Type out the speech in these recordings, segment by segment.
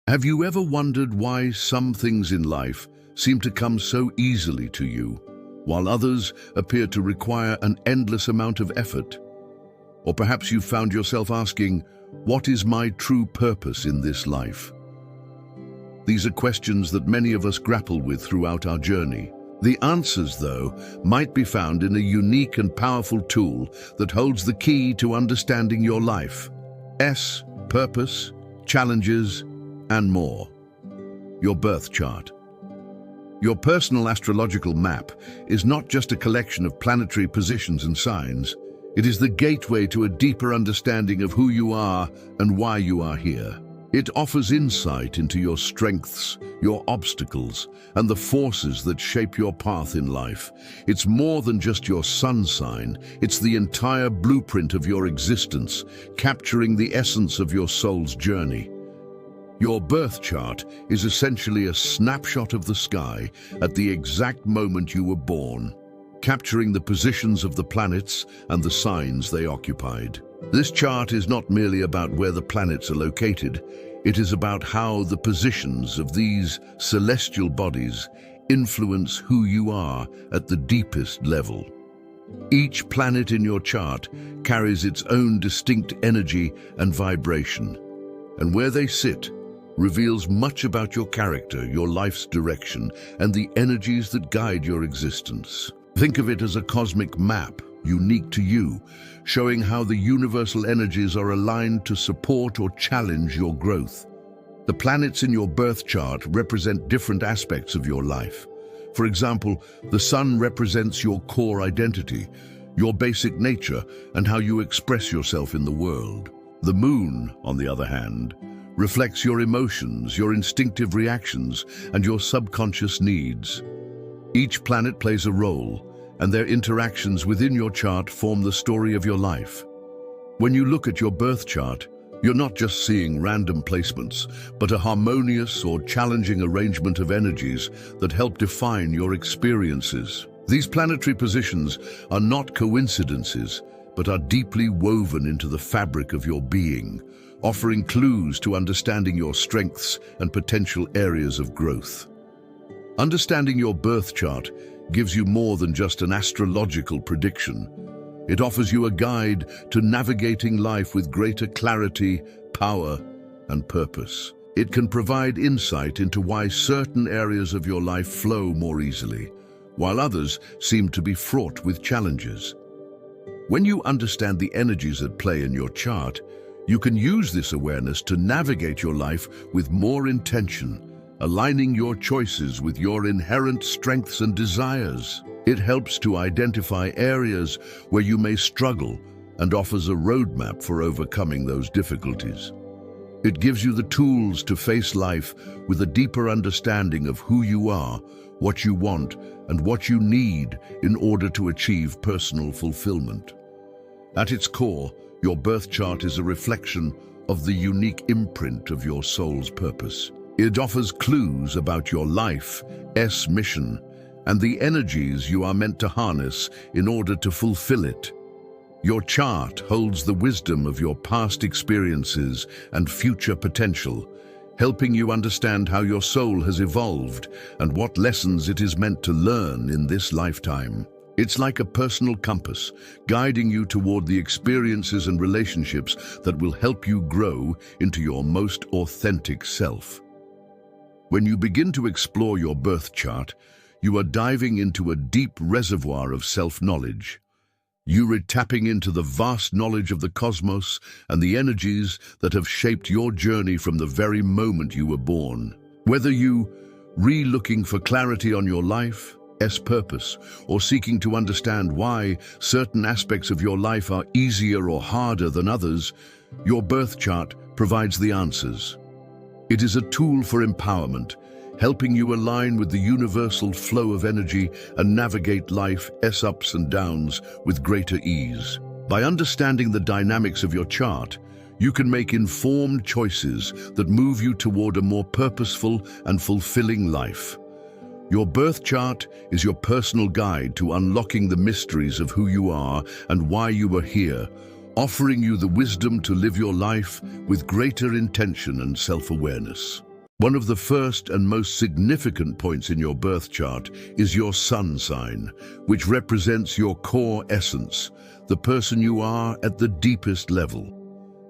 Have you ever wondered why some things in life seem to come so easily to you, while others appear to require an endless amount of effort? Or perhaps you've found yourself asking, what is my true purpose in this life? These are questions that many of us grapple with throughout our journey. The answers, though, might be found in a unique and powerful tool that holds the key to understanding your life. Purpose, challenges, and more. Your birth chart. Your personal astrological map is not just a collection of planetary positions and signs. It is the gateway to a deeper understanding of who you are and why you are here. It offers insight into your strengths, your obstacles, and the forces that shape your path in life. It's more than just your sun sign. It's the entire blueprint of your existence, capturing the essence of your soul's journey. Your birth chart is essentially a snapshot of the sky at the exact moment you were born, capturing the positions of the planets and the signs they occupied. This chart is not merely about where the planets are located. It is about how the positions of these celestial bodies influence who you are at the deepest level. Each planet in your chart carries its own distinct energy and vibration, and where they sit reveals much about your character, your life's direction, and the energies that guide your existence. Think of it as a cosmic map, unique to you, showing how the universal energies are aligned to support or challenge your growth. The planets in your birth chart represent different aspects of your life. For example, the sun represents your core identity, your basic nature, and how you express yourself in the world. The moon, on the other hand, reflects your emotions, your instinctive reactions, and your subconscious needs. Each planet plays a role, and their interactions within your chart form the story of your life. When you look at your birth chart, you're not just seeing random placements, but a harmonious or challenging arrangement of energies that help define your experiences. These planetary positions are not coincidences, but are deeply woven into the fabric of your being, offering clues to understanding your strengths and potential areas of growth. Understanding your birth chart gives you more than just an astrological prediction. It offers you a guide to navigating life with greater clarity, power, and purpose. It can provide insight into why certain areas of your life flow more easily, while others seem to be fraught with challenges. When you understand the energies at play in your chart, you can use this awareness to navigate your life with more intention, aligning your choices with your inherent strengths and desires. It helps to identify areas where you may struggle and offers a roadmap for overcoming those difficulties. It gives you the tools to face life with a deeper understanding of who you are, what you want, and what you need in order to achieve personal fulfillment. At its core, your birth chart is a reflection of the unique imprint of your soul's purpose. It offers clues about your life's mission and the energies you are meant to harness in order to fulfill it. Your chart holds the wisdom of your past experiences and future potential, helping you understand how your soul has evolved and what lessons it is meant to learn in this lifetime. It's like a personal compass, guiding you toward the experiences and relationships that will help you grow into your most authentic self. When you begin to explore your birth chart, you are diving into a deep reservoir of self-knowledge. You are tapping into the vast knowledge of the cosmos and the energies that have shaped your journey from the very moment you were born. Whether you looking for clarity on your life's purpose, or seeking to understand why certain aspects of your life are easier or harder than others, your birth chart provides the answers. It is a tool for empowerment, helping you align with the universal flow of energy and navigate life's ups and downs with greater ease. By understanding the dynamics of your chart, you can make informed choices that move you toward a more purposeful and fulfilling life. Your birth chart is your personal guide to unlocking the mysteries of who you are and why you are here, offering you the wisdom to live your life with greater intention and self-awareness. One of the first and most significant points in your birth chart is your sun sign, which represents your core essence, the person you are at the deepest level.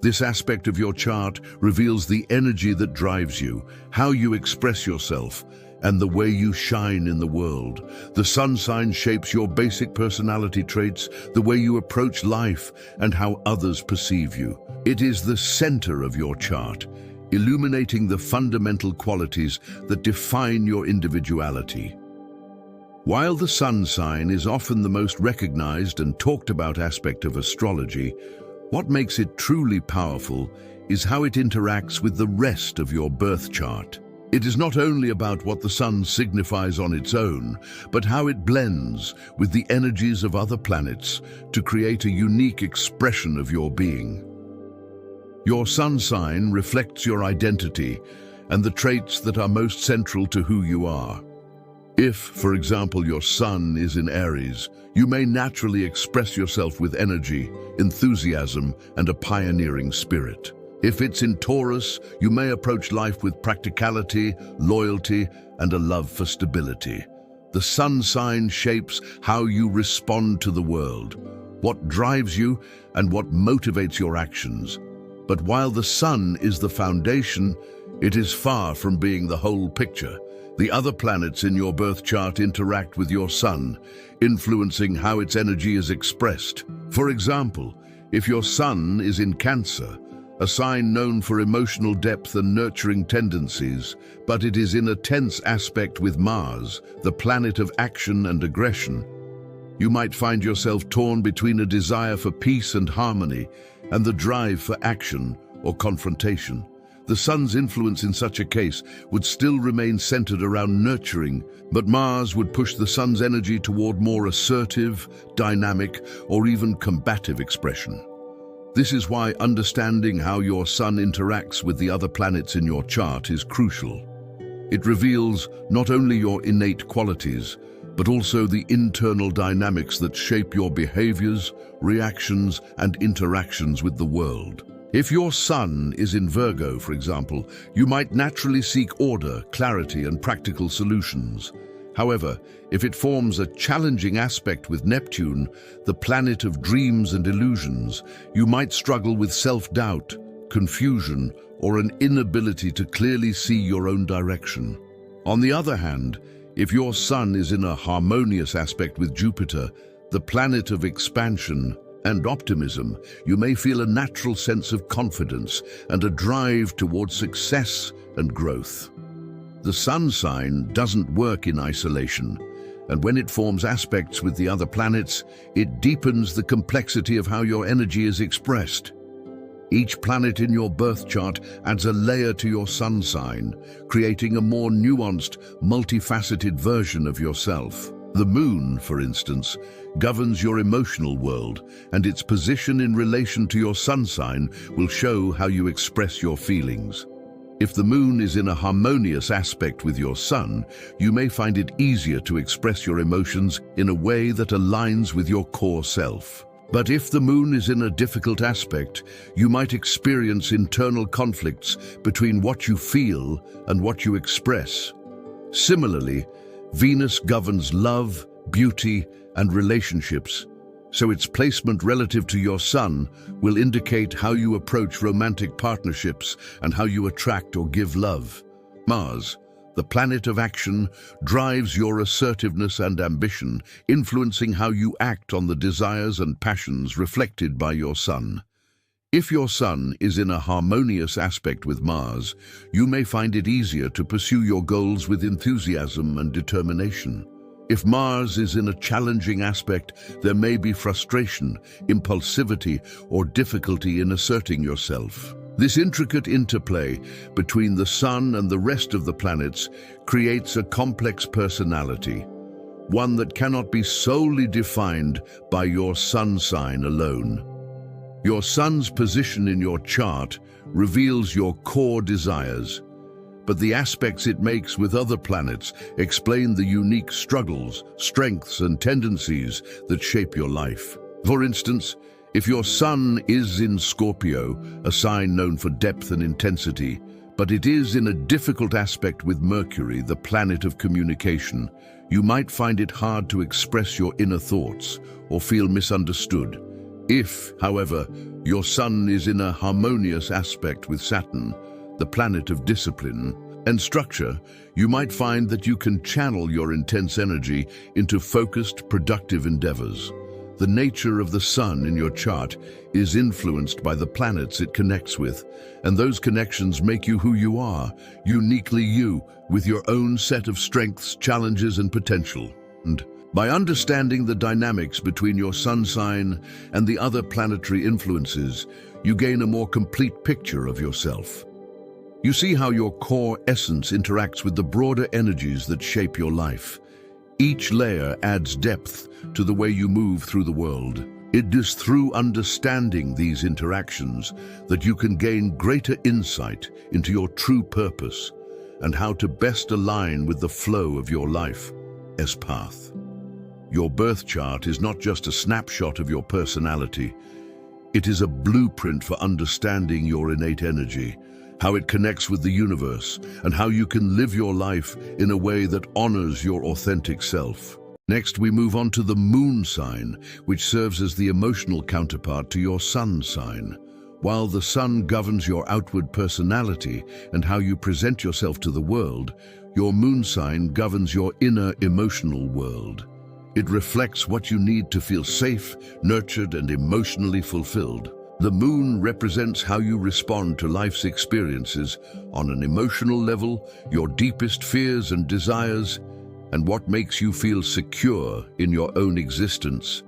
This aspect of your chart reveals the energy that drives you, how you express yourself, and the way you shine in the world. The sun sign shapes your basic personality traits, the way you approach life, and how others perceive you. It is the center of your chart, illuminating the fundamental qualities that define your individuality. While the sun sign is often the most recognized and talked about aspect of astrology, what makes it truly powerful is how it interacts with the rest of your birth chart. It is not only about what the sun signifies on its own, but how it blends with the energies of other planets to create a unique expression of your being. Your sun sign reflects your identity and the traits that are most central to who you are. If, for example, your sun is in Aries, you may naturally express yourself with energy, enthusiasm, and a pioneering spirit. If it's in Taurus, you may approach life with practicality, loyalty, and a love for stability. The sun sign shapes how you respond to the world, what drives you, and what motivates your actions. But while the sun is the foundation, it is far from being the whole picture. The other planets in your birth chart interact with your sun, influencing how its energy is expressed. For example, if your sun is in Cancer, a sign known for emotional depth and nurturing tendencies, but it is in a tense aspect with Mars, the planet of action and aggression, you might find yourself torn between a desire for peace and harmony and the drive for action or confrontation. The sun's influence in such a case would still remain centered around nurturing, but Mars would push the sun's energy toward more assertive, dynamic, or even combative expression. This is why understanding how your sun interacts with the other planets in your chart is crucial. It reveals not only your innate qualities, but also the internal dynamics that shape your behaviors, reactions, and interactions with the world. If your sun is in Virgo, for example, you might naturally seek order, clarity, and practical solutions. However, if it forms a challenging aspect with Neptune, the planet of dreams and illusions, you might struggle with self-doubt, confusion, or an inability to clearly see your own direction. On the other hand, if your sun is in a harmonious aspect with Jupiter, the planet of expansion and optimism, you may feel a natural sense of confidence and a drive towards success and growth. The sun sign doesn't work in isolation, and when it forms aspects with the other planets, it deepens the complexity of how your energy is expressed. Each planet in your birth chart adds a layer to your sun sign, creating a more nuanced, multifaceted version of yourself. The moon, for instance, governs your emotional world, and its position in relation to your sun sign will show how you express your feelings. If the moon is in a harmonious aspect with your sun, you may find it easier to express your emotions in a way that aligns with your core self. But if the moon is in a difficult aspect, you might experience internal conflicts between what you feel and what you express. Similarly, Venus governs love, beauty, and relationships, so its placement relative to your sun will indicate how you approach romantic partnerships and how you attract or give love. Mars, the planet of action, drives your assertiveness and ambition, influencing how you act on the desires and passions reflected by your sun. If your sun is in a harmonious aspect with Mars, you may find it easier to pursue your goals with enthusiasm and determination. If Mars is in a challenging aspect, there may be frustration, impulsivity, or difficulty in asserting yourself. This intricate interplay between the sun and the rest of the planets creates a complex personality, one that cannot be solely defined by your sun sign alone. Your sun's position in your chart reveals your core desires, but the aspects it makes with other planets explain the unique struggles, strengths, and tendencies that shape your life. For instance, if your sun is in Scorpio, a sign known for depth and intensity, But it is in a difficult aspect with Mercury, the planet of communication. You might find it hard to express your inner thoughts or feel misunderstood. If, however, your Sun is in a harmonious aspect with Saturn, the planet of discipline and structure, you might find that you can channel your intense energy into focused, productive endeavors. The nature of the Sun in your chart is influenced by the planets it connects with, and those connections make you who you are, uniquely you, with your own set of strengths, challenges, and potential. And by understanding the dynamics between your Sun sign and the other planetary influences, you gain a more complete picture of yourself. You see how your core essence interacts with the broader energies that shape your life. Each layer adds depth to the way you move through the world. It is through understanding these interactions that you can gain greater insight into your true purpose and how to best align with the flow of your life's path. Your birth chart is not just a snapshot of your personality. It is a blueprint for understanding your innate energy, how it connects with the universe, and how you can live your life in a way that honors your authentic self. Next, we move on to the moon sign, which serves as the emotional counterpart to your Sun sign. While the Sun governs your outward personality and how you present yourself to the world, your moon sign governs your inner emotional world. It reflects what you need to feel safe, nurtured, and emotionally fulfilled. The moon represents how you respond to life's experiences on an emotional level, your deepest fears and desires, and what makes you feel secure in your own existence.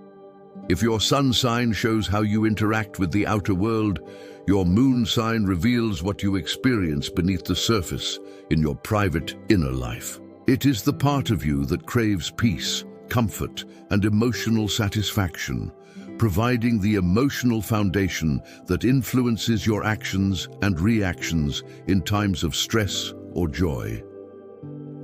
If your Sun sign shows how you interact with the outer world, your moon sign reveals what you experience beneath the surface in your private inner life. It is the part of you that craves peace, comfort, and emotional satisfaction, providing the emotional foundation that influences your actions and reactions in times of stress or joy.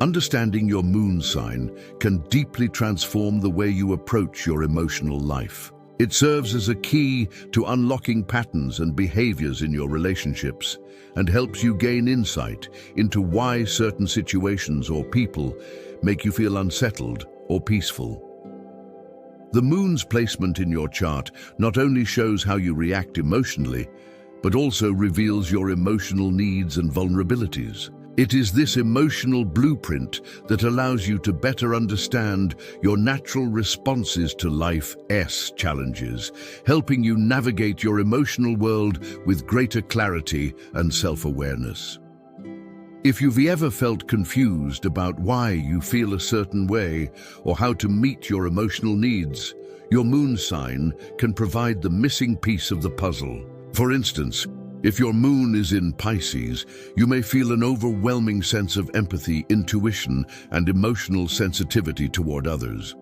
Understanding your moon sign can deeply transform the way you approach your emotional life. It serves as a key to unlocking patterns and behaviors in your relationships and helps you gain insight into why certain situations or people make you feel unsettled or peaceful. The moon's placement in your chart not only shows how you react emotionally, but also reveals your emotional needs and vulnerabilities. It is this emotional blueprint that allows you to better understand your natural responses to life's challenges, helping you navigate your emotional world with greater clarity and self-awareness. If you've ever felt confused about why you feel a certain way or how to meet your emotional needs, your moon sign can provide the missing piece of the puzzle. For instance, if your moon is in Pisces, you may feel an overwhelming sense of empathy, intuition, and emotional sensitivity toward others.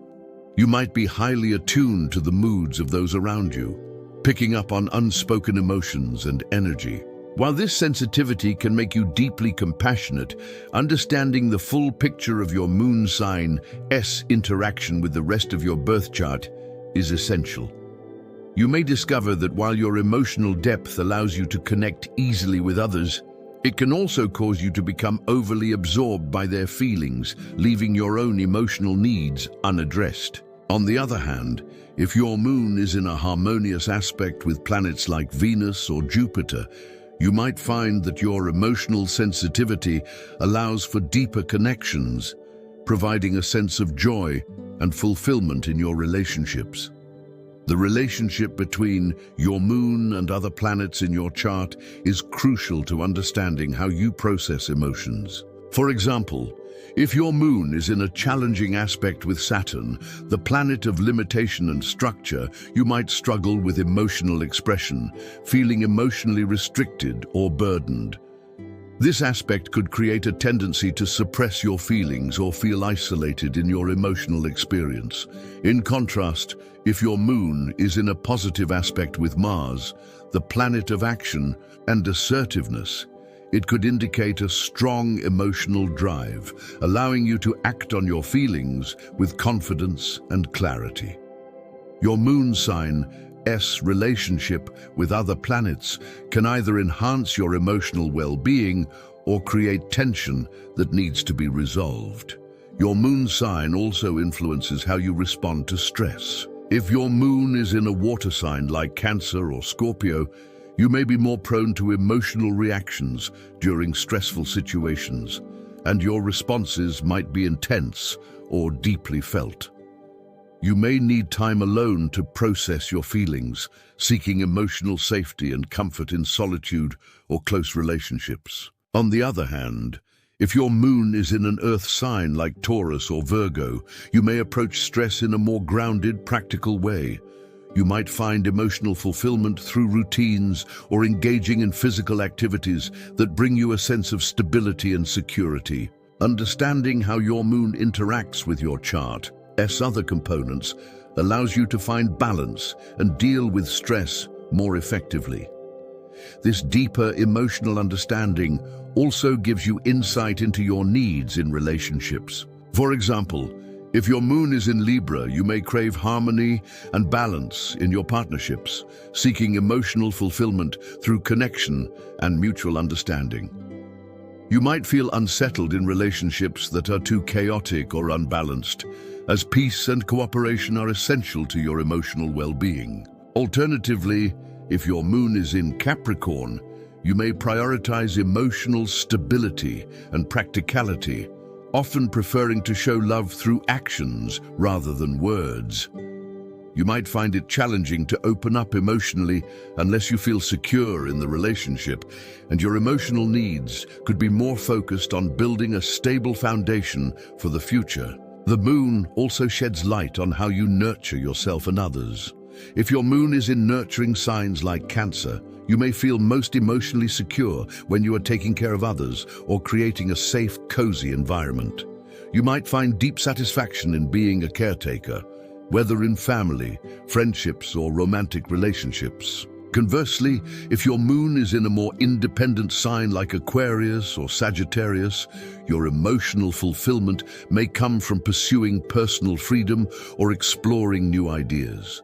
You might be highly attuned to the moods of those around you, picking up on unspoken emotions and energy. While this sensitivity can make you deeply compassionate, understanding the full picture of your moon sign's interaction with the rest of your birth chart is essential. You may discover that while your emotional depth allows you to connect easily with others, it can also cause you to become overly absorbed by their feelings, leaving your own emotional needs unaddressed. On the other hand, if your moon is in a harmonious aspect with planets like Venus or Jupiter, you might find that your emotional sensitivity allows for deeper connections, providing a sense of joy and fulfillment in your relationships. The relationship between your moon and other planets in your chart is crucial to understanding how you process emotions. For example, if your moon is in a challenging aspect with Saturn, the planet of limitation and structure, you might struggle with emotional expression, feeling emotionally restricted or burdened. This aspect could create a tendency to suppress your feelings or feel isolated in your emotional experience. In contrast, if your moon is in a positive aspect with Mars, the planet of action and assertiveness, it could indicate a strong emotional drive, allowing you to act on your feelings with confidence and clarity. Your moon sign's relationship with other planets can either enhance your emotional well-being or create tension that needs to be resolved. Your moon sign also influences how you respond to stress. If your moon is in a water sign like Cancer or Scorpio, you may be more prone to emotional reactions during stressful situations, and your responses might be intense or deeply felt. You may need time alone to process your feelings, seeking emotional safety and comfort in solitude or close relationships. On the other hand, if your moon is in an earth sign like Taurus or Virgo, you may approach stress in a more grounded, practical way. You might find emotional fulfillment through routines or engaging in physical activities that bring you a sense of stability and security. Understanding how your moon interacts with your chart's other components allows you to find balance and deal with stress more effectively. This deeper emotional understanding also gives you insight into your needs in relationships. For example, if your moon is in Libra, you may crave harmony and balance in your partnerships, seeking emotional fulfillment through connection and mutual understanding. You might feel unsettled in relationships that are too chaotic or unbalanced, as peace and cooperation are essential to your emotional well-being. Alternatively, if your moon is in Capricorn, you may prioritize emotional stability and practicality, often preferring to show love through actions rather than words. You might find it challenging to open up emotionally unless you feel secure in the relationship, and your emotional needs could be more focused on building a stable foundation for the future. The moon also sheds light on how you nurture yourself and others. If your moon is in nurturing signs like Cancer, you may feel most emotionally secure when you are taking care of others or creating a safe, cozy environment. You might find deep satisfaction in being a caretaker, whether in family, friendships, or romantic relationships. Conversely, if your moon is in a more independent sign like Aquarius or Sagittarius, your emotional fulfillment may come from pursuing personal freedom or exploring new ideas.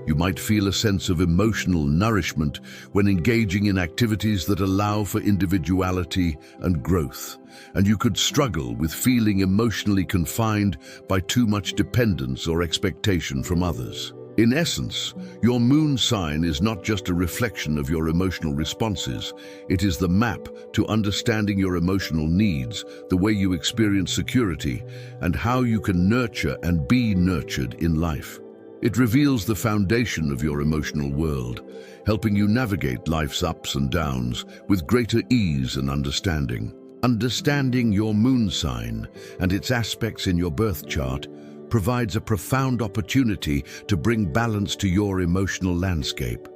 You might feel a sense of emotional nourishment when engaging in activities that allow for individuality and growth, and you could struggle with feeling emotionally confined by too much dependence or expectation from others. In essence, your moon sign is not just a reflection of your emotional responses, it is the map to understanding your emotional needs, the way you experience security, and how you can nurture and be nurtured in life. It reveals the foundation of your emotional world, helping you navigate life's ups and downs with greater ease and understanding. Understanding your moon sign and its aspects in your birth chart provides a profound opportunity to bring balance to your emotional landscape,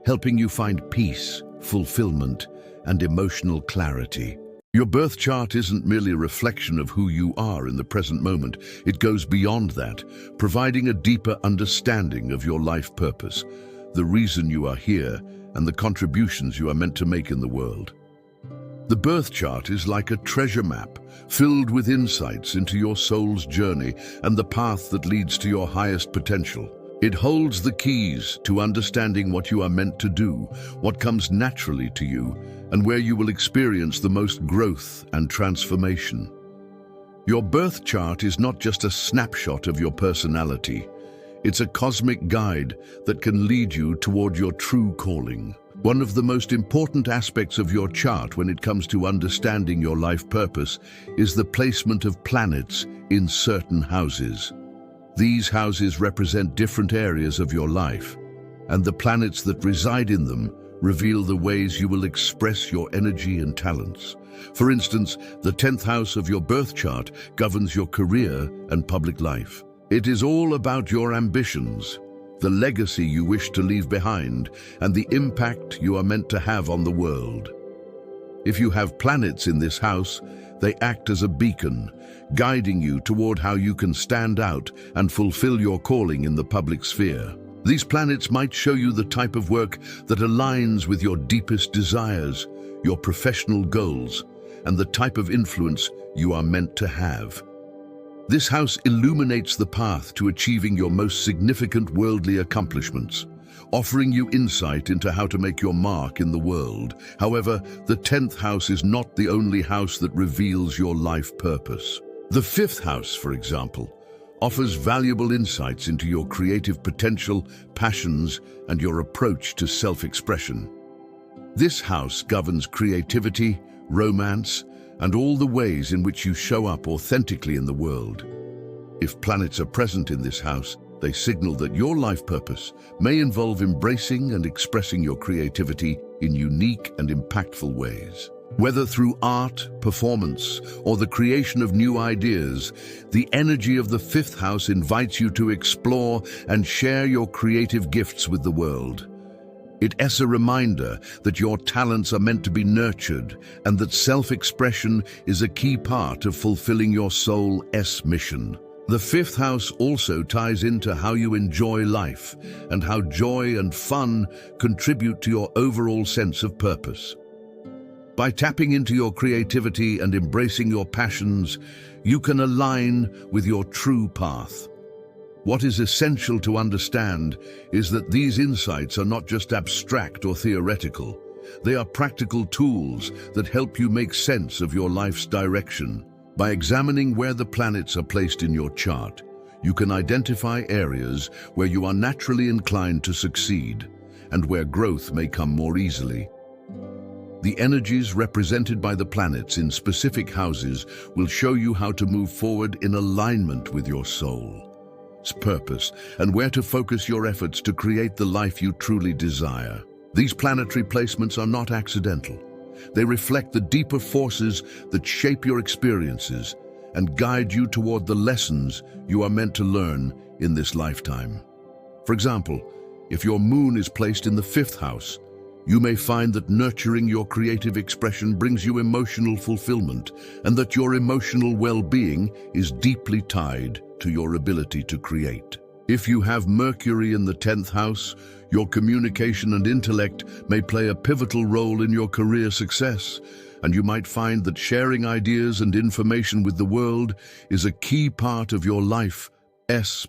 helping you find peace, fulfillment, and emotional clarity. Your birth chart isn't merely a reflection of who you are in the present moment. It goes beyond that, providing a deeper understanding of your life purpose, the reason you are here, and the contributions you are meant to make in the world. The birth chart is like a treasure map, filled with insights into your soul's journey and the path that leads to your highest potential. It holds the keys to understanding what you are meant to do, what comes naturally to you, and where you will experience the most growth and transformation. Your birth chart is not just a snapshot of your personality. It's a cosmic guide that can lead you toward your true calling. One of the most important aspects of your chart when it comes to understanding your life purpose is the placement of planets in certain houses. These houses represent different areas of your life, and the planets that reside in them reveal the ways you will express your energy and talents. For instance, the 10th house of your birth chart governs your career and public life. It is all about your ambitions, the legacy you wish to leave behind, and the impact you are meant to have on the world. If you have planets in this house, they act as a beacon, guiding you toward how you can stand out and fulfill your calling in the public sphere. These planets might show you the type of work that aligns with your deepest desires, your professional goals, and the type of influence you are meant to have. This house illuminates the path to achieving your most significant worldly accomplishments, offering you insight into how to make your mark in the world. However, the 10th house is not the only house that reveals your life purpose. The 5th house, for example, offers valuable insights into your creative potential, passions, and your approach to self-expression. This house governs creativity, romance, and all the ways in which you show up authentically in the world. If planets are present in this house, they signal that your life purpose may involve embracing and expressing your creativity in unique and impactful ways. Whether through art, performance, or the creation of new ideas, the energy of the 5th house invites you to explore and share your creative gifts with the world. It's a reminder that your talents are meant to be nurtured and that self-expression is a key part of fulfilling your soul's mission. The 5th house also ties into how you enjoy life and how joy and fun contribute to your overall sense of purpose. By tapping into your creativity and embracing your passions, you can align with your true path. What is essential to understand is that these insights are not just abstract or theoretical. They are practical tools that help you make sense of your life's direction. By examining where the planets are placed in your chart, you can identify areas where you are naturally inclined to succeed and where growth may come more easily. The energies represented by the planets in specific houses will show you how to move forward in alignment with your soul's purpose and where to focus your efforts to create the life you truly desire. These planetary placements are not accidental. They reflect the deeper forces that shape your experiences and guide you toward the lessons you are meant to learn in this lifetime. For example, if your moon is placed in the 5th house, you may find that nurturing your creative expression brings you emotional fulfillment and that your emotional well-being is deeply tied to your ability to create. If you have Mercury in the 10th house, your communication and intellect may play a pivotal role in your career success, and you might find that sharing ideas and information with the world is a key part of your life's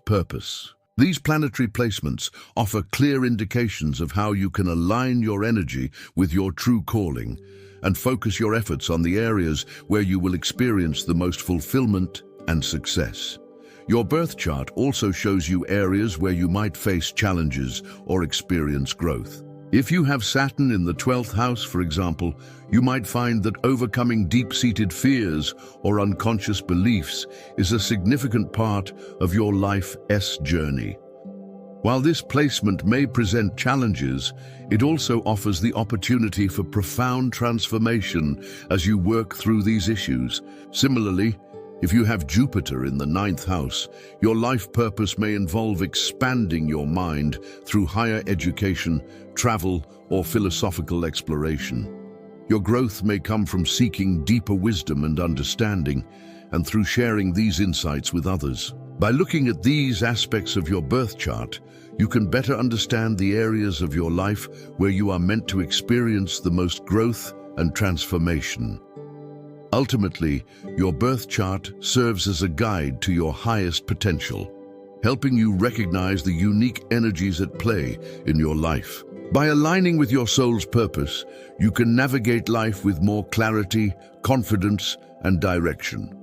purpose. These planetary placements offer clear indications of how you can align your energy with your true calling and focus your efforts on the areas where you will experience the most fulfillment and success. Your birth chart also shows you areas where you might face challenges or experience growth. If you have Saturn in the 12th house, for example, you might find that overcoming deep-seated fears or unconscious beliefs is a significant part of your life's journey. While this placement may present challenges, it also offers the opportunity for profound transformation as you work through these issues. Similarly, if you have Jupiter in the 9th house, your life purpose may involve expanding your mind through higher education, travel, or philosophical exploration. Your growth may come from seeking deeper wisdom and understanding, and through sharing these insights with others. By looking at these aspects of your birth chart, you can better understand the areas of your life where you are meant to experience the most growth and transformation. Ultimately, your birth chart serves as a guide to your highest potential, helping you recognize the unique energies at play in your life. By aligning with your soul's purpose, you can navigate life with more clarity, confidence, and direction.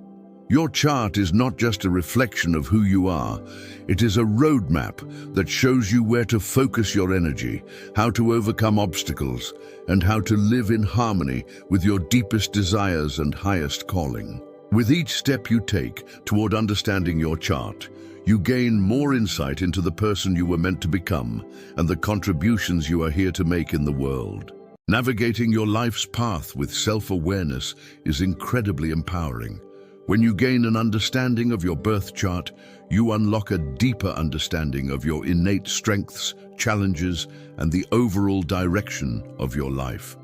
Your chart is not just a reflection of who you are, it is a roadmap that shows you where to focus your energy, how to overcome obstacles, and how to live in harmony with your deepest desires and highest calling. With each step you take toward understanding your chart, you gain more insight into the person you were meant to become and the contributions you are here to make in the world. Navigating your life's path with self-awareness is incredibly empowering. When you gain an understanding of your birth chart, you unlock a deeper understanding of your innate strengths, challenges, and the overall direction of your life.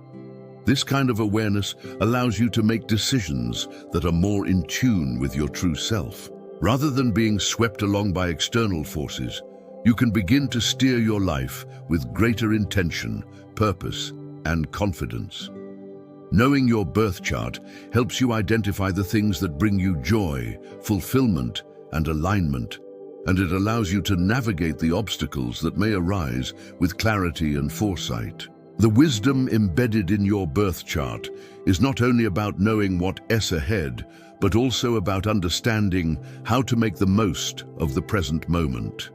This kind of awareness allows you to make decisions that are more in tune with your true self. Rather than being swept along by external forces, you can begin to steer your life with greater intention, purpose, and confidence. Knowing your birth chart helps you identify the things that bring you joy, fulfillment, and alignment. and it allows you to navigate the obstacles that may arise with clarity and foresight. The wisdom embedded in your birth chart is not only about knowing what's ahead, but also about understanding how to make the most of the present moment.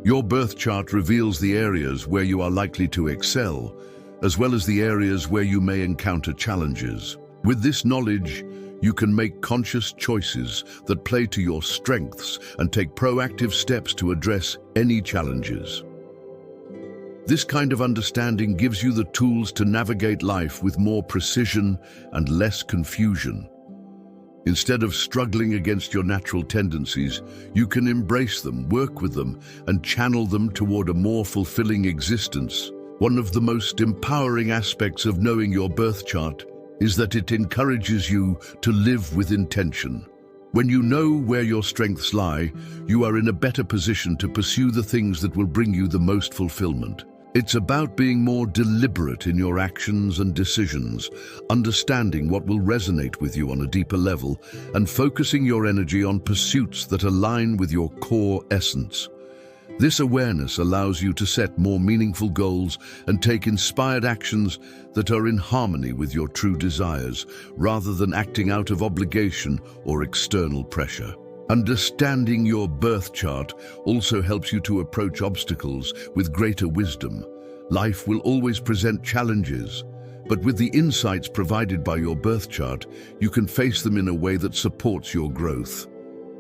Your birth chart reveals the areas where you are likely to excel, as well as the areas where you may encounter challenges. With this knowledge, you can make conscious choices that play to your strengths and take proactive steps to address any challenges. This kind of understanding gives you the tools to navigate life with more precision and less confusion. Instead of struggling against your natural tendencies, you can embrace them, work with them, and channel them toward a more fulfilling existence. One of the most empowering aspects of knowing your birth chart is that it encourages you to live with intention. When you know where your strengths lie, you are in a better position to pursue the things that will bring you the most fulfillment. It's about being more deliberate in your actions and decisions, understanding what will resonate with you on a deeper level, and focusing your energy on pursuits that align with your core essence. This awareness allows you to set more meaningful goals and take inspired actions that are in harmony with your true desires, rather than acting out of obligation or external pressure. Understanding your birth chart also helps you to approach obstacles with greater wisdom. Life will always present challenges, but with the insights provided by your birth chart, you can face them in a way that supports your growth.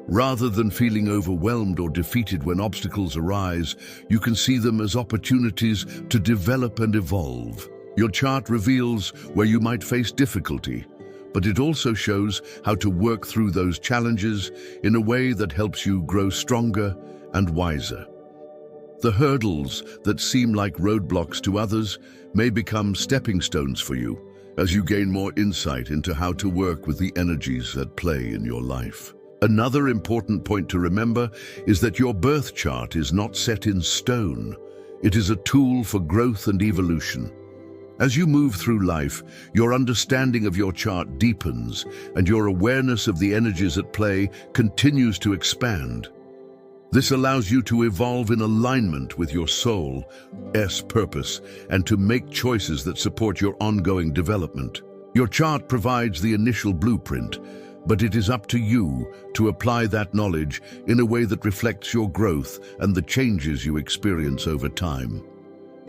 Rather than feeling overwhelmed or defeated when obstacles arise, you can see them as opportunities to develop and evolve. Your chart reveals where you might face difficulty, but it also shows how to work through those challenges in a way that helps you grow stronger and wiser. The hurdles that seem like roadblocks to others may become stepping stones for you as you gain more insight into how to work with the energies at play in your life. Another important point to remember is that your birth chart is not set in stone. It is a tool for growth and evolution. As you move through life, your understanding of your chart deepens, and your awareness of the energies at play continues to expand. This allows you to evolve in alignment with your soul's purpose and to make choices that support your ongoing development. Your chart provides the initial blueprint, but it is up to you to apply that knowledge in a way that reflects your growth and the changes you experience over time.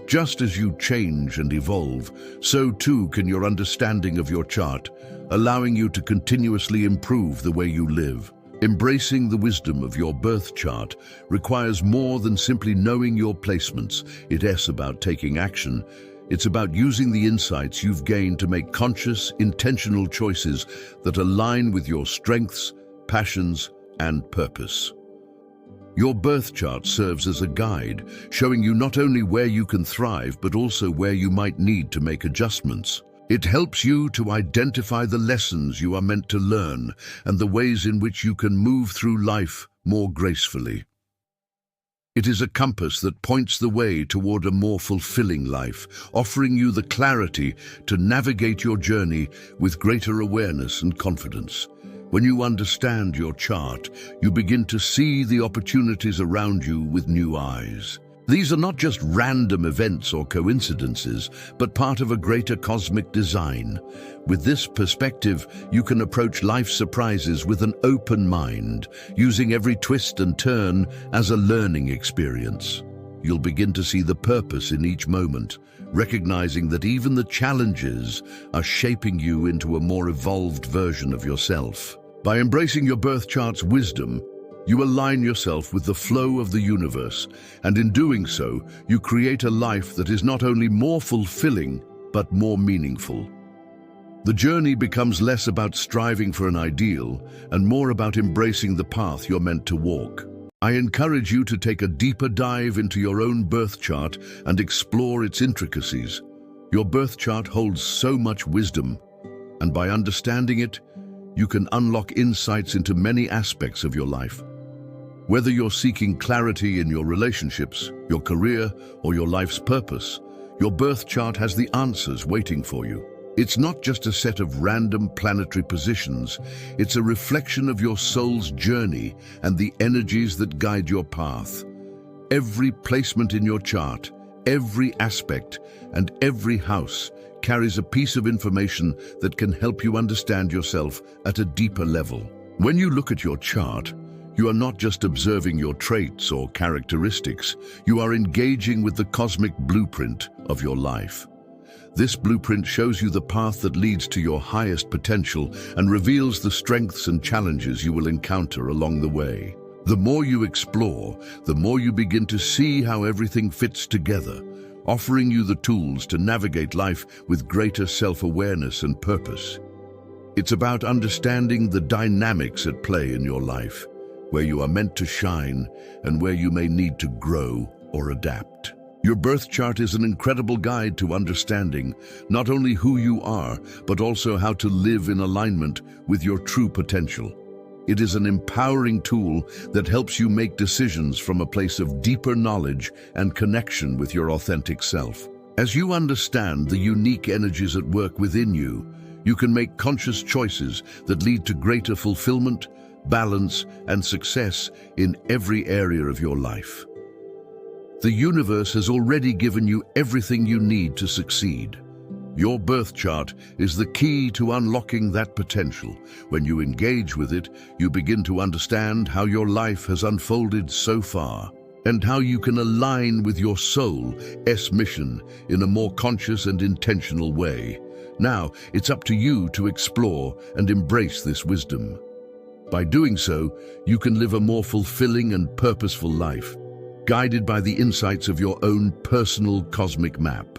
Just as you change and evolve, so too can your understanding of your chart, allowing you to continuously improve the way you live. Embracing the wisdom of your birth chart requires more than simply knowing your placements. It's about taking action. It's about using the insights you've gained to make conscious, intentional choices that align with your strengths, passions, and purpose. Your birth chart serves as a guide, showing you not only where you can thrive, but also where you might need to make adjustments. It helps you to identify the lessons you are meant to learn and the ways in which you can move through life more gracefully. It is a compass that points the way toward a more fulfilling life, offering you the clarity to navigate your journey with greater awareness and confidence. When you understand your chart, you begin to see the opportunities around you with new eyes. These are not just random events or coincidences, but part of a greater cosmic design. With this perspective, you can approach life's surprises with an open mind, using every twist and turn as a learning experience. You'll begin to see the purpose in each moment, recognizing that even the challenges are shaping you into a more evolved version of yourself. By embracing your birth chart's wisdom, you align yourself with the flow of the universe, and in doing so, you create a life that is not only more fulfilling, but more meaningful. The journey becomes less about striving for an ideal and more about embracing the path you're meant to walk. I encourage you to take a deeper dive into your own birth chart and explore its intricacies. Your birth chart holds so much wisdom, and by understanding it, you can unlock insights into many aspects of your life. Whether you're seeking clarity in your relationships, your career, or your life's purpose, your birth chart has the answers waiting for you. It's not just a set of random planetary positions, it's a reflection of your soul's journey and the energies that guide your path. Every placement in your chart, every aspect, and every house carries a piece of information that can help you understand yourself at a deeper level. When you look at your chart, you are not just observing your traits or characteristics, you are engaging with the cosmic blueprint of your life. This blueprint shows you the path that leads to your highest potential and reveals the strengths and challenges you will encounter along the way. The more you explore, the more you begin to see how everything fits together, offering you the tools to navigate life with greater self-awareness and purpose. It's about understanding the dynamics at play in your life, where you are meant to shine and where you may need to grow or adapt. Your birth chart is an incredible guide to understanding not only who you are, but also how to live in alignment with your true potential. It is an empowering tool that helps you make decisions from a place of deeper knowledge and connection with your authentic self. As you understand the unique energies at work within you, you can make conscious choices that lead to greater fulfillment, balance, and success in every area of your life. The universe has already given you everything you need to succeed. Your birth chart is the key to unlocking that potential. When you engage with it, you begin to understand how your life has unfolded so far and how you can align with your soul's mission in a more conscious and intentional way. Now, it's up to you to explore and embrace this wisdom. By doing so, you can live a more fulfilling and purposeful life, guided by the insights of your own personal cosmic map.